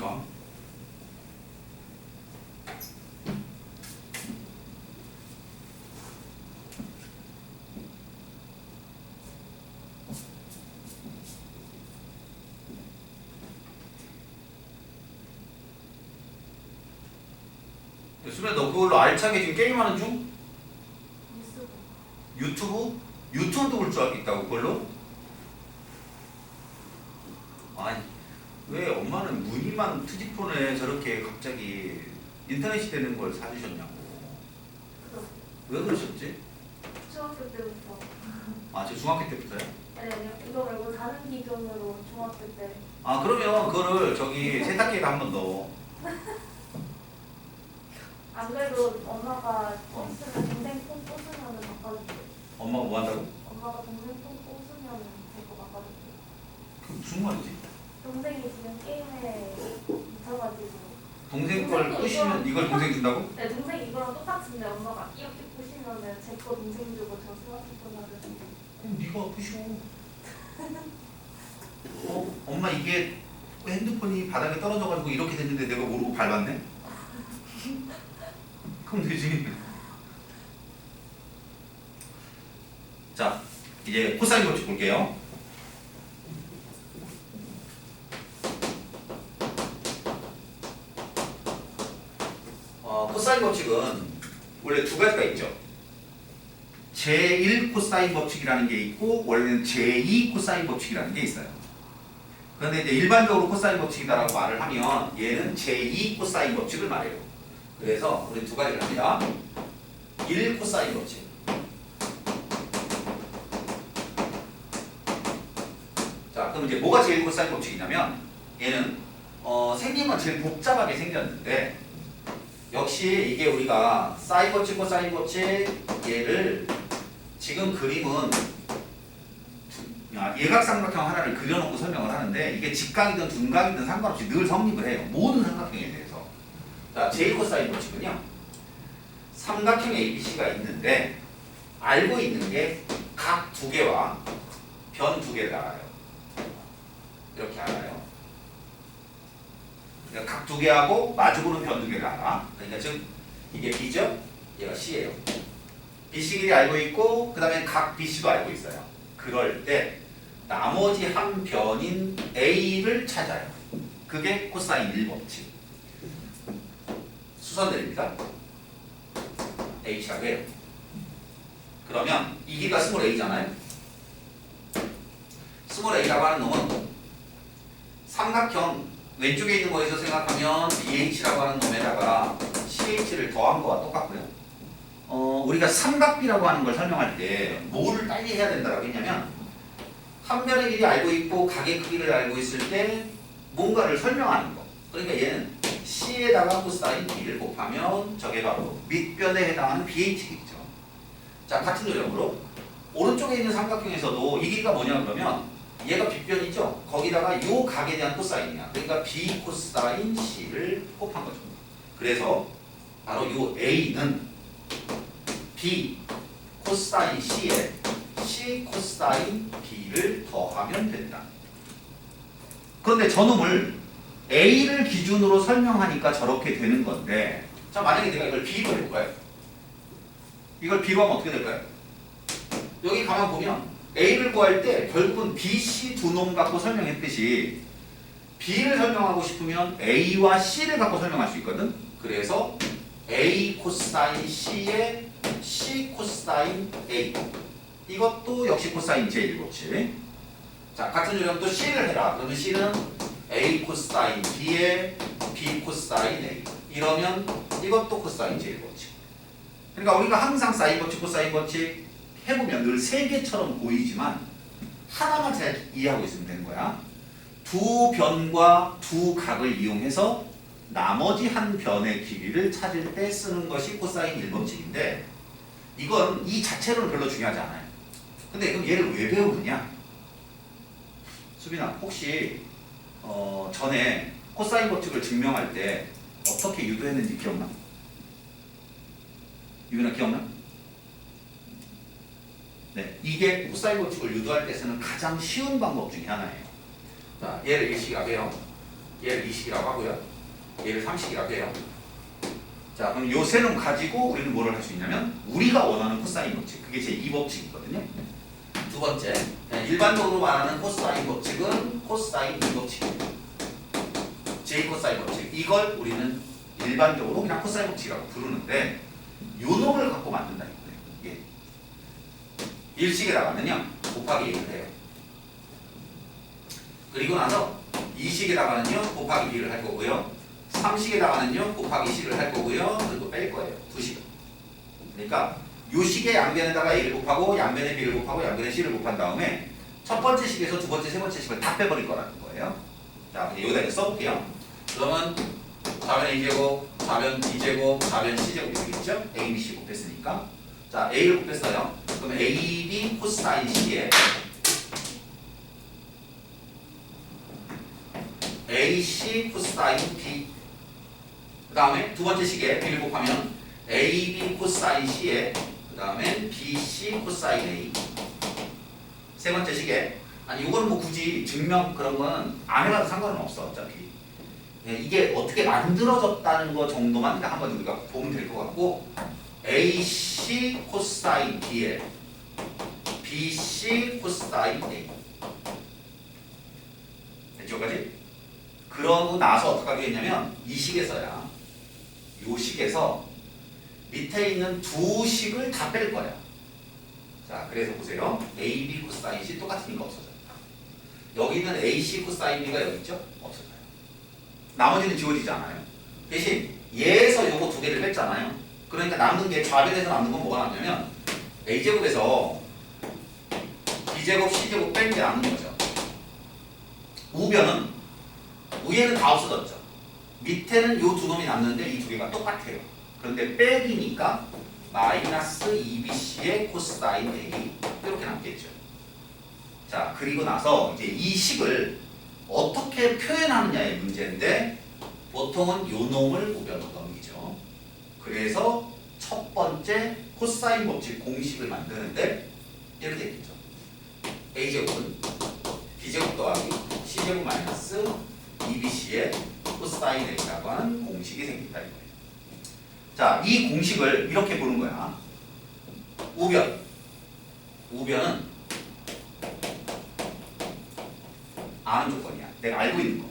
그러니까. 수빈아 너 그걸로 알차게 지금 게임하는 중? 유튜브? 유튜브도 볼 줄 있다고 그걸로? 아니 왜 엄마는 무늬만 투지폰에 저렇게 갑자기 인터넷이 되는 걸 사주셨냐고. 왜 그러셨지? 중학교 때부터. 아 저 중학교 때부터요? 아니요. 이거 말고 다른 기준으로 중학교 때. 아 그러면 그거를 저기 세탁기에다 한 번 넣어. 안 그래도 엄마가 꽂으면 동생 폰 꽂으면 바꿔줄게. 엄마가 뭐 한다고? 엄마가 동생 폰 꽂으면 제거 바꿔줄게. 그 무슨 말이지? 동생이 지금 게임에 미쳐가지고. 동생 걸 끄시면 이걸 동생 준다고? 네, 동생 이거랑 똑같은데 엄마가 이렇게 꽂으면은 제 거 동생 주고 저 스마트폰 하는. 그럼 네가 끄셔. 엄마 이게 핸드폰이 바닥에 떨어져가지고 이렇게 됐는데 내가 모르고 밟았네? 그럼 되지. 자, 이제 코사인 법칙 볼게요. 코사인 법칙은 원래 두 가지가 있죠. 제1 코사인 법칙이라는 게 있고 원래는 제2 코사인 법칙이라는 게 있어요. 그런데 이제 일반적으로 코사인 법칙이다라고 말을 하면 얘는 제2 코사인 법칙을 말해요. 그래서 우리 두 가지를 합니다. 1 코사인 법칙. 자, 그럼 이제 뭐가 제일 코사인 법칙이냐면 얘는 생긴 건 제일 복잡하게 생겼는데 역시 이게 우리가 사인 법칙, 코사인 법칙 얘를 지금 그림은 예각삼각형 하나를 그려놓고 설명을 하는데 이게 직각이든 둔각이든 상관없이 늘 성립을 해요. 모든 삼각형에 대해서. 자, 제일 코사인 법칙은요. 삼각형 ABC가 있는데 알고 있는 게 각 두 개와 변 두 개를 알아요. 이렇게 알아요. 그러니까 각 두 개하고 마주보는 변 두 개를 알아. 그러니까 지금 이게 B죠? 얘가 C예요. BC 길이 알고 있고 그 다음에 각 BC도 알고 있어요. 그럴 때 나머지 한 변인 A를 찾아요. 그게 코사인 1법칙. 수선 내립니다. H라고 해요. 그러면 이 길이가 스몰 A잖아요. 스몰 A라고 하는 놈은 삼각형 왼쪽에 있는 거에서 생각하면 BH라고 하는 놈에다가 CH를 더한 거와 똑같고요. 우리가 삼각비라고 하는 걸 설명할 때 뭐를 빨리 해야 된다고 했냐면 한 변의 길이 알고 있고 각의 크기를 알고 있을 때 뭔가를 설명하는 거. 그러니까 얘는 C에다가 코사인 B를 곱하면 저게 바로 밑변에 해당하는 BH 길이죠. 자, 같은 요령으로 오른쪽에 있는 삼각형에서도 이 길이가 뭐냐 그러면 얘가 빗변이죠. 거기다가 요 각에 대한 코사인이야. 그러니까 B 코사인 C를 곱한 거죠. 그래서 바로 요 A는 B 코사인 C에 C 코사인 B를 더하면 된다. 그런데 저놈을 A를 기준으로 설명하니까 저렇게 되는 건데 자, 만약에 내가 이걸 B로 해볼까요? 이걸 B로 하면 어떻게 될까요? 여기 가만 보면 A를 구할 때 결국은 B, C 두 놈 갖고 설명했듯이 B를 설명하고 싶으면 A와 C를 갖고 설명할 수 있거든. 그래서 A 코사인 C에 C 코사인 A 이것도 역시 코사인 제1법칙. 자, 같은 요령 또 C를 해라. 그러면 C는 A 코사인 B에 B 코사인 A 이러면 이것도 코사인 제1법칙. 그러니까 우리가 항상 사인 법칙, 코사인 법칙 해보면 늘 세 개처럼 보이지만 하나만 잘 이해하고 있으면 되는 거야. 두 변과 두 각을 이용해서 나머지 한 변의 길이를 찾을 때 쓰는 것이 코사인 1법칙인데 이건 이 자체로는 별로 중요하지 않아요. 근데 그럼 얘를 왜 배우느냐? 수빈아 혹시 전에 코사인 법칙을 증명할 때 어떻게 유도했는지 기억나? 유빈아 기억나? 네, 이게 코사인 법칙을 유도할 때 쓰는 가장 쉬운 방법 중에 하나예요. 자, 얘를 일식하게요. 얘를 2식이라고 하고요. 얘를 3식이라고 해요. 자, 그럼 요 세 놈 가지고 우리는 뭐를 할 수 있냐면 우리가 원하는 코사인 법칙, 그게 제 2법칙이거든요. 두 번째, 일반적으로 말하는 코사인 법칙은 코사인 2법칙입니다. 제 코사인 법칙. 이걸 우리는 일반적으로 그냥 코사인 법칙이라고 부르는데 요 놈을 갖고 만든다는 거예요. 예. 1식에다가는요 곱하기 1을 해요. 그리고 나서 2식에다가는요 곱하기 b를 할 거고요. 3식에다가는요 곱하기 c를 할 거고요. 그리고 뺄 거예요. 2식. 그러니까 요 식의 양변에다가 a를 곱하고 양변에 b를 곱하고 양변에 c를 곱한 다음에 첫 번째 식에서 두 번째, 세 번째 식을 다 빼버릴 거라는 거예요. 자, 여기다 이제 써볼게요. 그러면 좌변 a제곱, 좌변 b제곱, 좌변 c제곱 되겠죠? a, b, c 곱했으니까. 자, a를 곱했어요. 그러면 a, b 코사인 c에 AC 코사인 B. 그 다음에 두 번째 식에 B를 곱하면 AB 코사인 C에 그 다음에 BC 코사인 A. 세 번째 식에 아니 이거는 뭐 굳이 증명 그런 거는 안 해봐도 상관은 없어 어차피. 예, 이게 어떻게 만들어졌다는 거 정도만 일단 한번 우리가 보면 될 것 같고 AC 코사인 B에 BC 코사인 A. 됐죠, 까지? 그러고 나서 어떻게 하겠냐면 이 식에서야 요 식에서 밑에 있는 두 식을 다 뺄 거야. 자, 그래서 보세요. AB 코사인 C 똑같으니까 없어져요. 여기 있는 AC 코사인 B가 여기 있죠? 없어져요. 나머지는 지워지지 않아요. 대신 얘에서 요거 두 개를 뺐잖아요. 그러니까 남는 게 좌변에서 남는 건 뭐가 남냐면 A제곱에서 B제곱, C제곱 뺀 게 남는 거죠. 우변은 위에는 다 없어졌죠. 밑에는 요 두 놈이 남는데 이 두 개가 똑같아요. 그런데 빼기니까 마이너스 2bc의 코사인 A 이렇게 남겠죠. 자, 그리고 나서 이제 이 식을 어떻게 표현하느냐의 문제인데 보통은 요 놈을 우변으로 넘기죠. 그래서 첫 번째 코사인 법칙 공식을 만드는데 이렇게 되겠죠. A제곱은 B제곱 더하기 C제곱 마이너스 2bc의 코사인 A라고 하는 공식이 생긴다 이거예요. 자, 이 공식을 이렇게 보는 거야. 우변은 아는 조건이야. 내가 알고 있는 거.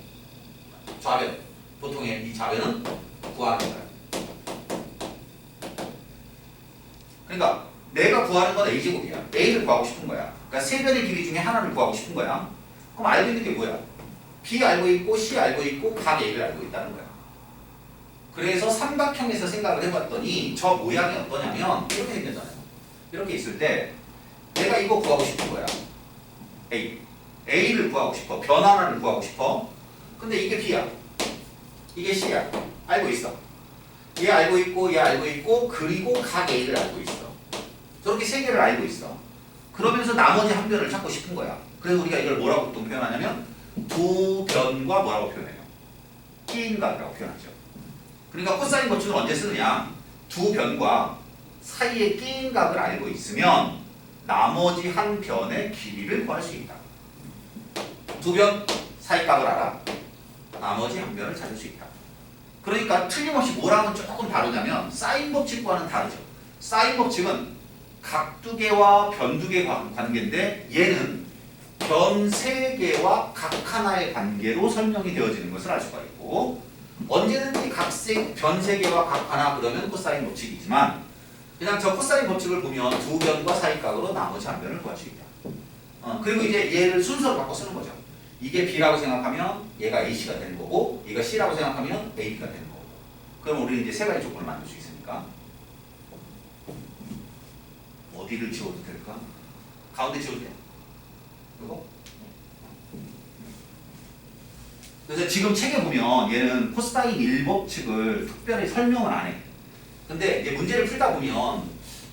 좌변, 보통의 이 좌변은 구하는 거야. 그러니까 내가 구하는 건 A제곱이야. A를 구하고 싶은 거야. 그러니까 세 변의 길이 중에 하나를 구하고 싶은 거야. 그럼 알고 있는 게 뭐야? B 알고 있고 C 알고 있고 각 A를 알고 있다는 거야. 그래서 삼각형에서 생각을 해봤더니 저 모양이 어떠냐면 이렇게 생겼잖아요. 이렇게 있을 때 내가 이거 구하고 싶은 거야. A를 구하고 싶어. 변 하나를 구하고 싶어. 근데 이게 B야. 이게 C야. 알고 있어. 얘 알고 있고 얘 알고 있고 그리고 각 A를 알고 있어. 저렇게 세 개를 알고 있어. 그러면서 나머지 한 변을 찾고 싶은 거야. 그래서 우리가 이걸 뭐라고 보통 표현하냐면 두 변과 뭐라고 표현해요? 끼인각이라고 표현하죠. 그러니까 코사인 법칙을 언제 쓰느냐? 두 변과 사이의 끼인각을 알고 있으면 나머지 한 변의 길이를 구할 수 있다. 두 변 사이값을 알아. 나머지 한 변을 찾을 수 있다. 그러니까 틀림없이 뭐랑은 조금 다르냐면 사인 법칙과는 다르죠. 사인 법칙은 각 두 개와 변 두 개 관계인데 얘는 변 세 개와 각 하나의 관계로 설명이 되어지는 것을 알 수가 있고 언제든지 변 세 개와 각 하나 그러면 코사인 법칙이지만 그냥 저 코사인 법칙을 보면 두 변과 사이각으로 나머지 한 변을 구할 수 있다. 그리고 이제 얘를 순서로 바꿔 쓰는 거죠. 이게 B라고 생각하면 얘가 AC가 되는 거고 얘가 C라고 생각하면 AB가 되는 거고 그럼 우리는 이제 세 가지 조건을 만들 수 있으니까 어디를 지워도 될까? 가운데 지워도 돼. 이거? 그래서 지금 책에 보면 얘는 코사인 1법칙을 특별히 설명을 안 해. 근데 이제 문제를 풀다 보면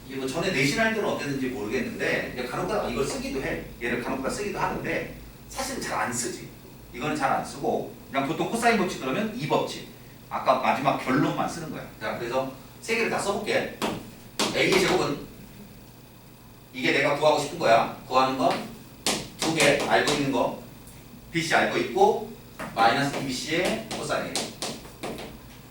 이게 뭐 전에 내신할 때는 어땠는지 모르겠는데 간혹가다 이걸 쓰기도 해. 얘를 간혹가다 쓰기도 하는데 사실은 잘 안 쓰지. 이거는 잘 안 쓰고 그냥 보통 코사인 법칙 그러면 2법칙. 아까 마지막 결론만 쓰는 거야. 자, 그래서 세 개를 다 써볼게. A의 제곱은 이게 내가 구하고 싶은 거야. 구하는 건 두 개 알고 있는 거 BC 알고 있고 마이너스 2bc의 코사인 A.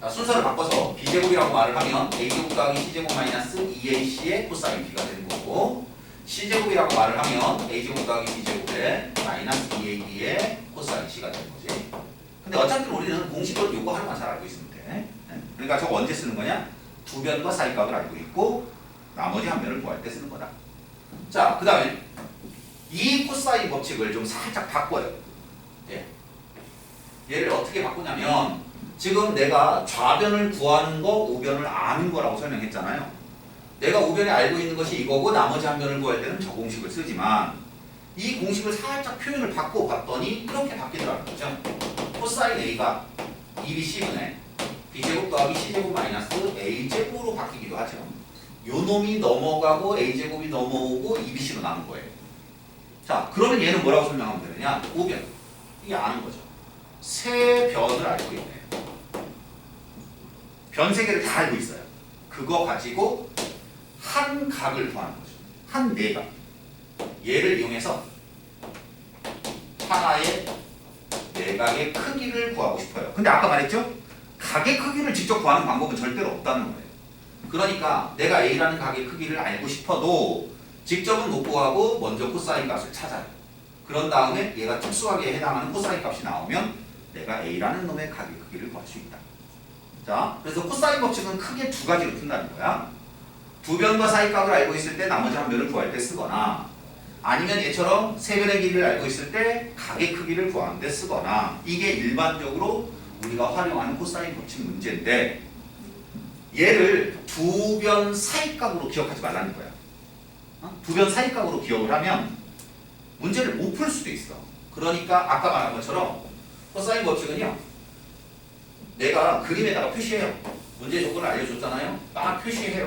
자, 순서를 바꿔서 b제곱이라고 말을 하면 a제곱 더하기 c제곱 마이너스 2ac의 코사인 b가 되는 거고, c제곱이라고 말을 하면 a제곱 더하기 b제곱의 마이너스 2ab의 코사인 c가 되는 거지. 근데 어차피 우리는 공식을 요거 하나만 잘 알고 있으면 돼. 그러니까 저거 언제 쓰는 거냐? 두 변과 사이값을 알고 있고 나머지 한 변을 구할 때 쓰는 거다. 자, 그 다음에 이 코사인 법칙을 좀 살짝 바꿔요. 예. 얘를 어떻게 바꾸냐면 지금 내가 좌변을 구하는 거, 우변을 아는 거라고 설명했잖아요. 내가 우변에 알고 있는 것이 이거고 나머지 한 변을 구할 때는 저 공식을 쓰지만 이 공식을 살짝 표현을 바꿔봤더니 이렇게 바뀌더라는 거죠. 코사인 A가 2bc분의 b제곱 더하기 c제곱 마이너스 a제곱으로 바뀌기도 하죠. 요 놈이 넘어가고 a제곱이 넘어오고 2bc로 남은 거예요. 자, 그러면 얘는 뭐라고 설명하면 되느냐? 우변. 이게 아는 거죠. 세 변을 알고 있네요. 변 세 개를 다 알고 있어요. 그거 가지고 한 각을 구하는 거죠. 한 내각. 얘를 이용해서 하나의 내각의 크기를 구하고 싶어요. 근데 아까 말했죠? 각의 크기를 직접 구하는 방법은 절대로 없다는 거예요. 그러니까 내가 A라는 각의 크기를 알고 싶어도 직접은 못 구하고 먼저 코사인 값을 찾아요. 그런 다음에 얘가 특수하게 해당하는 코사인 값이 나오면 내가 A라는 놈의 각의 크기를 구할 수 있다. 자, 그래서 코사인 법칙은 크게 두 가지로 푼다는 거야. 두 변과 사이값을 알고 있을 때 나머지 한 변을 구할 때 쓰거나, 아니면 얘처럼 세 변의 길이를 알고 있을 때 각의 크기를 구하는 데 쓰거나, 이게 일반적으로 우리가 활용하는 코사인 법칙 문제인데, 얘를 두 변 사이값으로 기억하지 말라는 거야. 두 변 사이값으로 기억을 하면 문제를 못 풀 수도 있어. 그러니까 아까 말한 것처럼 코사인 법칙은요, 내가 그림에다가 표시해요. 문제 조건을 알려줬잖아요. 딱 표시해요.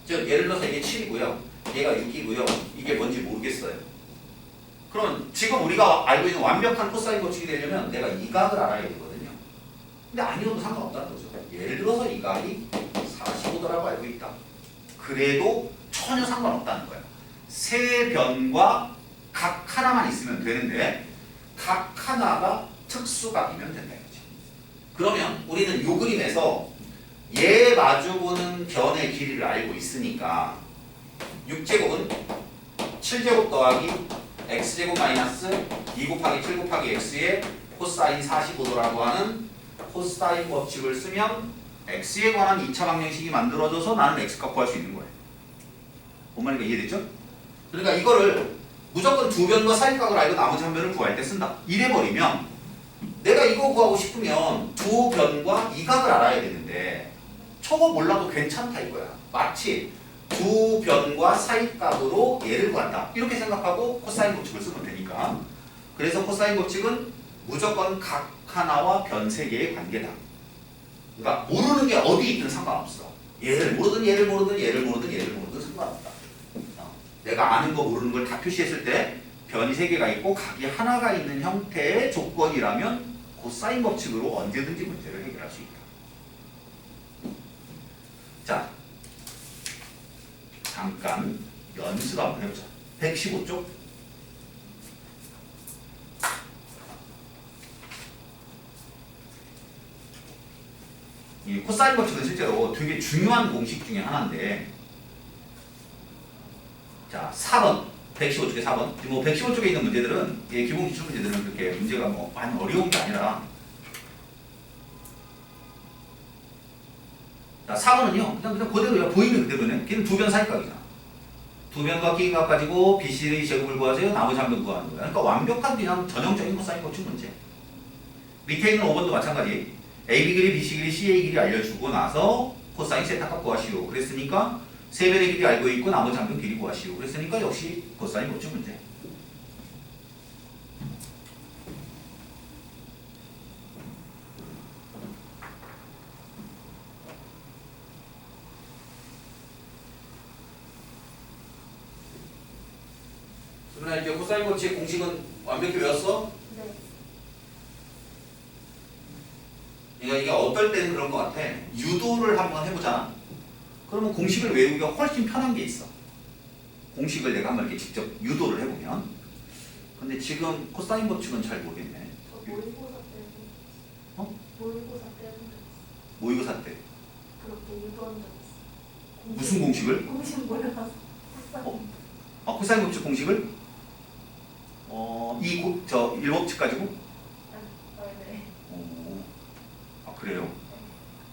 즉 예를 들어서 이게 7이고요. 얘가 6이고요. 이게 뭔지 모르겠어요. 그러면 지금 우리가 알고 있는 완벽한 코사인 법칙이 되려면 내가 이 각을 알아야 되거든요. 근데 아니어도 상관없다는 거죠. 예를 들어서 이 각이 45도라고 알고 있다. 그래도 전혀 상관없다는 거야. 세 변과 각 하나만 있으면 되는데 각 하나가 특수각이면 된다 이거지. 그러면 우리는 이 그림에서 얘 마주보는 변의 길이를 알고 있으니까 6제곱은 7제곱 더하기 x제곱 마이너스 2 곱하기 7 곱하기 x의 코사인 45도라고 하는 코사인 법칙을 쓰면 x에 관한 2차 방정식이 만들어져서 나는 x값 구할 수 있는 거예요. 뭔 말인가 이해됐죠? 그러니까 이거를 무조건 두 변과 사이값을 알고 나머지 한 변을 구할 때 쓴다. 이래버리면 내가 이거 구하고 싶으면 두 변과 이 각을 알아야 되는데 저거 몰라도 괜찮다 이거야. 마치 두 변과 사이값으로 얘를 구한다. 이렇게 생각하고 코사인 법칙을 쓰면 되니까. 그래서 코사인 법칙은 무조건 각 하나와 변 세 개의 관계다. 그러니까 모르는 게 어디 있든 상관없어. 얘를 모르든 얘를 모르든 얘를 모르든 얘를 모르든 상관없다. 내가 아는 거 모르는 걸 다 표시했을 때 변이 세 개가 있고 각이 하나가 있는 형태의 조건이라면 코사인 법칙으로 언제든지 문제를 해결할 수 있다. 자, 잠깐 연습 한번 해보자. 115쪽. 이 코사인 법칙은 실제로 되게 중요한 공식 중에 하나인데, 자, 4번, 115쪽에 4번. 뭐 115쪽에 있는 문제들은, 예, 기본 기출 문제들은 그렇게 문제가 뭐 많이 어려운 게 아니라, 자, 4번은요, 그냥 그대로야. 보이는 그대로네. 걔는 두 변 사이값이잖아. 두 변과 끼기값 가지고 BC의 제곱을 구하세요. 나머지 한 변 구하는 거야. 그러니까 완벽한 그냥 전형적인 코사인 법칙 문제. 밑에 있는 5번도 마찬가지. AB 길이, BC 길이, CA 길이 알려주고 나서 코사인 세타값 구하시오. 그랬으니까 세 변의 길이 알고 있고 나머지 한 변 길이 구하시오. 그랬으니까 역시 코사인 법칙 문제. 그러나 이제 코사인 법칙 공식은 완벽히 외웠어? 네. 그러니까 이게 어떨 때는 그런 것 같아. 유도를 한번 해보잖아. 그러면 공식을 외우기가 훨씬 편한 게 있어. 공식을 내가 한번 이렇게 직접 유도를 해보면. 근데 지금 코사인 법칙은 잘 모르겠네. 저 모의고사 때문에 모의고사 때 해본 적 있어. 모의고사 때 그렇게 유도한 적 있어. 무슨 공식을? 공식 몰라서. 코사인 법칙 공식을? 저 일법칙 가지고? 네. 그래요?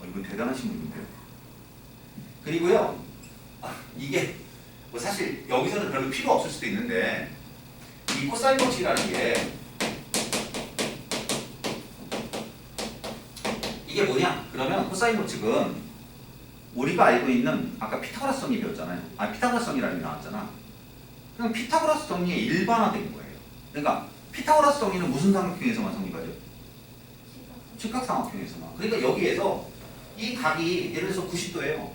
이건 대단하신 분인데요. 그리고요, 이게 뭐 사실 여기서는 별로 필요 없을 수도 있는데 이 코사인 법칙이라는 게 이게 뭐냐? 그러면 코사인 법칙은 우리가 알고 있는 아까 피타고라스 정리 배웠잖아요. 피타고라스 정리라는 게 나왔잖아. 그냥 피타고라스 정리의 일반화된 거예요. 그러니까 피타고라스 정리는 무슨 삼각형에서만 성립하죠? 직각삼각형에서만. 그러니까 여기에서 이 각이 예를 들어서 90도예요.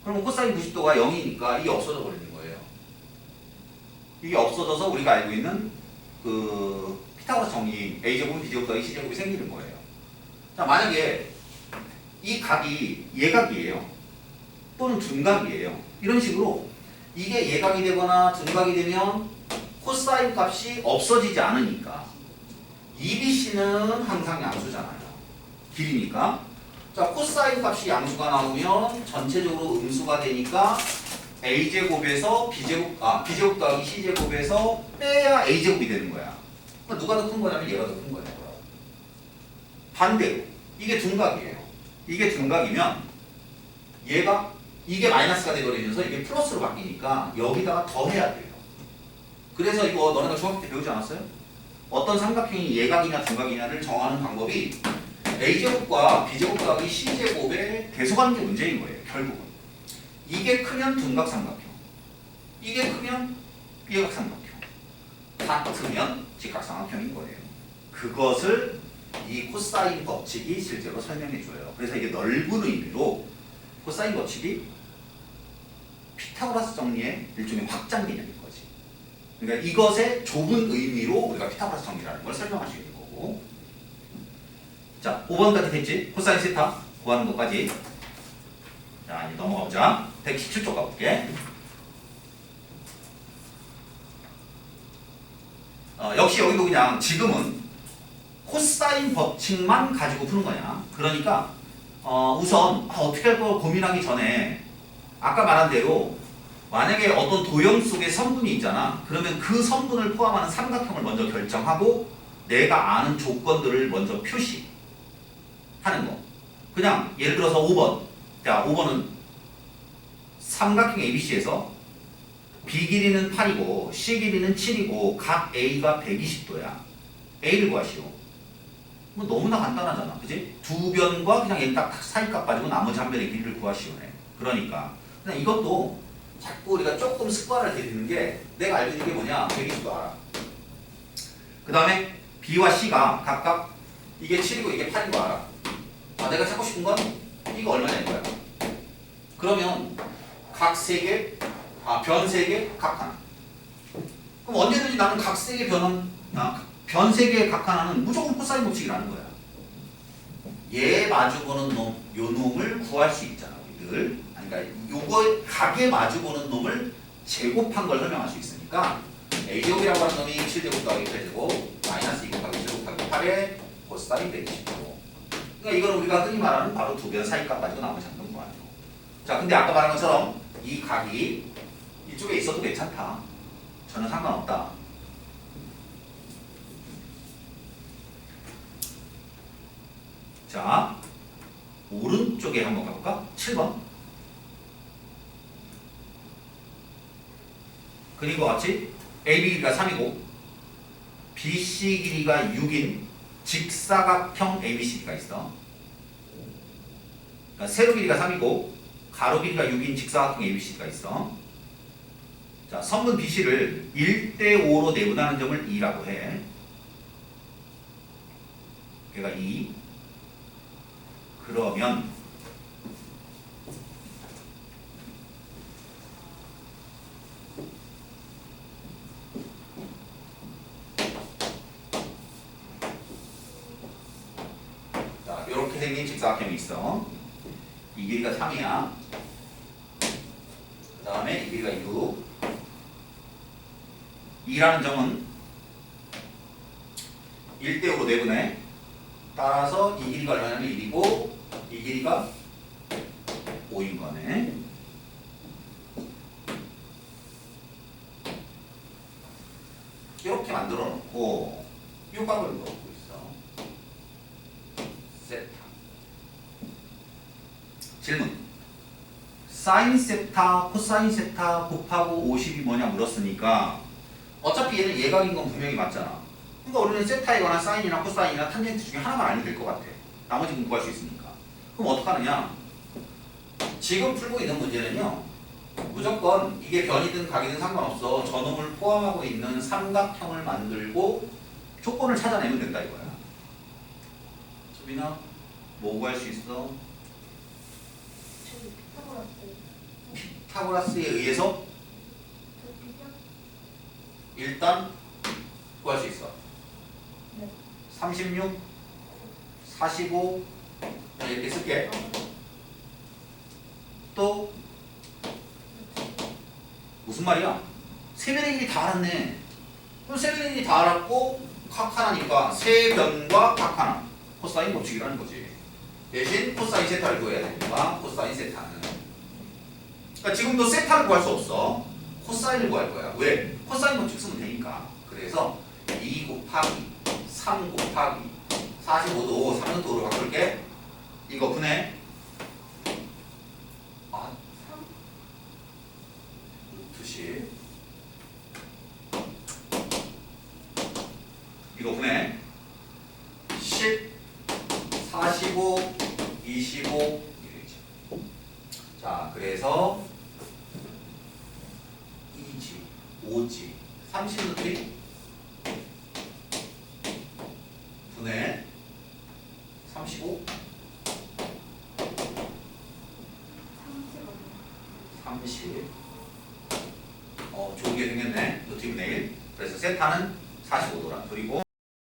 그러면 코사인 90도가 0이니까 이게 없어져 버리는 거예요. 이게 없어져서 우리가 알고 있는 그 피타고라스 정리 a제곱, b제곱 더하기 c제곱이 생기는 거예요. 자, 만약에 이 각이 예각이에요. 또는 둔각이에요. 이런 식으로 이게 예각이 되거나 둔각이 되면 코사인 값이 없어지지 않으니까 EBC는 항상 양수잖아요. 길이니까. 자, 코사인 값이 양수가 나오면 전체적으로 음수가 되니까 a제곱에서 b제곱 더하기 c제곱에서 빼야 a제곱이 되는 거야. 그러니까 누가 더 큰 거냐면 얘가 더 큰 거예요. 반대로 이게 둔각이에요. 이게 둔각이면 얘가 이게 마이너스가 되버리면서 이게 플러스로 바뀌니까 여기다가 더해야 돼요. 그래서 이거 너네가 중학교 때 배우지 않았어요? 어떤 삼각형이 예각이냐 둔각이냐를 정하는 방법이 a제곱과 b제곱 더하기 c제곱의 대소관계 문제인 거예요. 결국은 이게 크면 둔각 삼각형, 이게 크면 예각 삼각형, 같으면 직각 삼각형인 거예요. 그것을 이 코사인 법칙이 실제로 설명해 줘요. 그래서 이게 넓은 의미로 코사인 법칙이 피타고라스 정리의 일종의 확장 개념인 거지. 그러니까 이것의 좁은 의미로 우리가 피타고라스 정리라는 걸 설명할 수 있는 거고. 자, 5번까지 됐지? 코사인 세타 구하는 것까지. 자, 이제 넘어가 보자. 117쪽 가볼게. 역시 여기도 그냥 지금은 코사인 법칙만 가지고 푸는 거냐. 그러니까 우선 어떻게 할 걸 고민하기 전에 아까 말한 대로 만약에 어떤 도형 속에 선분이 있잖아. 그러면 그 선분을 포함하는 삼각형을 먼저 결정하고 내가 아는 조건들을 먼저 표시하는 거. 그냥 예를 들어서 5번. 자, 5번은 삼각형 ABC에서 B 길이는 8이고 C 길이는 7이고 각 A가 120도야. A를 구하시오. 뭐 너무나 간단하잖아. 그지? 두 변과 그냥 얘 딱 사이값 가지고 나머지 한 변의 길이를 구하시오네. 그러니까 그냥 이것도 자꾸 우리가 조금 습관을 들이는 게 내가 알고 있는 게 뭐냐? 120도 알아. 그 다음에 B와 C가 각각 이게 7이고 이게 8인 거 알아. 내가 찾고 싶은 건 이거 얼마냐는 거야. 그러면 각 3개, 변 3개, 각 하나. 그럼 언제든지 나는 각 3개 변 3개의 각 하나는 무조건 코사인 법칙이라는 거야. 얘 마주보는 놈, 요 놈을 구할 수 있잖아, 우리들. 그러니까 요거 각에 마주보는 놈을 제곱한 걸 설명할 수 있으니까 a제곱이라고 하는 놈이 7제곱 더하기 8제곱 마이너스 2 곱하기 7 곱하기 8의 코사인 120도. 그러니까 이건 우리가 흔히 말하는 바로 두 변 사이값 가지고 나머지 한 건 구하는 거. 자, 근데 아까 말한 것처럼 이 각이 이쪽에 있어도 괜찮다. 전혀 상관없다. 자, 오른쪽에 한번 가볼까? 7번. 그리고 같이 AB 길이가 3이고 BC 길이가 6인 직사각형 ABCD가 있어. 그러니까 세로 길이가 3이고 가로 길이가 6인 직사각형 ABCD가 있어. 자, 선분 BC를 1대5로 내분하는 점을 2라고 해. 걔가 2. 그러면 자, 이렇게 생긴 직사각형이 있어. 이 길이가 3이야. 그 다음에 이 길이가 6. 2라는 점은 1대5로 내분해. 따라서 이 길이가 얼마냐면 1이고 이 길이가 5인 거네. 이렇게 만들어 놓고 요각을 넣고 있어. 세타. 질문. 사인 세타, 코사인 세타 곱하고 50이 뭐냐 물었으니까 어차피 얘는 예각인 건 분명히 맞잖아. 그러니까 우리는 세타이거나 사인이나 코사인이나 탄젠트 중에 하나만 알면 될 것 같아. 나머지는 구할 수 있으니까. 그럼 어떡하느냐? 지금 풀고 있는 문제는요. 무조건 이게 변이든 각이든 상관없어. 저놈을 포함하고 있는 삼각형을 만들고 조건을 찾아내면 된다 이거야. 수빈아, 뭐 구할 수 있어? 저기 피타고라스. 피타고라스에 의해서 저 비교? 일단 구할 수 있어. 네. 36, 45 이렇게 쓸게. 또 무슨 말이야? 세변의 길이 다 알았네. 그럼 세변의 길이 다 알았고 각 하나니까 세변과 각 하나 코사인 법칙이라는 거지. 대신 코사인 세타를 구해야 되니까 코사인 세타는 그러니까 지금도 세타를 구할 수 없어. 코사인을 구할 거야. 왜? 코사인 법칙 쓰면 되니까. 그래서 2 곱하기 3 곱하기 45도 3루트로 바꿀게. 이거 분해. 아, 2씩 이거 분해. 10, 45, 25 이러지. 자, 그래서 2지, 5지, 30루트 분해 35, 30. 좋은 게 생겼네. 루트 2분의 1. 그래서 세타는 45도란 소리고